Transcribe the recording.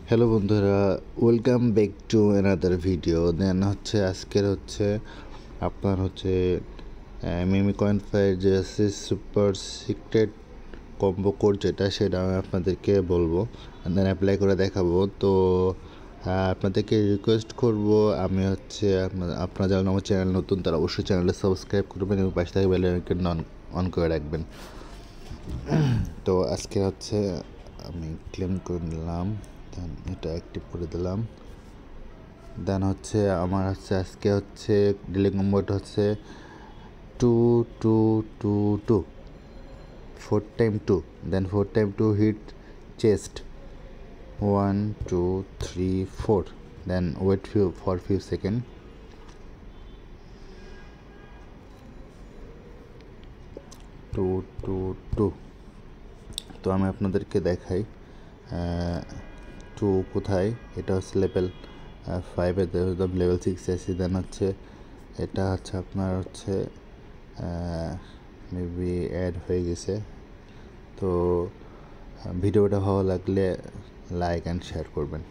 Hello বন্ধুরা, welcome back to another video. Then আজকের আপনার মিমি কয়েন ফায়ার যে আছে সুপার সিক্রেট কম্বো কোড সেটা আমি আপনাদেরকে বলবো, দেন অ্যাপ্লাই করে দেখাবো। তো আপনাদেরকে রিকোয়েস্ট করব, আমি আপনারা যারা আমার চ্যানেল নতুন তারা অবশ্যই চ্যানেলটা সাবস্ক্রাইব করবেন এবং পাশে থেকে বেল আইকন অন করে রাখবেন। তো আজকে আমি ক্লেম করে নিলাম, দেন এটা অ্যাক্টিভ করে দিলাম। দেন আমার আজকে ডিলে কম্বোটা 2 2 2 2 4 time 2, then 4 time 2 hit chest 1 2 3 4, then wait for few second. Two two two তো আমি আপনাদেরকে দেখাই টু কোথায়। এটা লেভেল 5, লেভেল 6 এসি। দেন এটা আপনার মেবি অ্যাড হয়ে গেছে। তো ভিডিওটা ভালো লাগলে লাইক অ্যান্ড শেয়ার করবেন।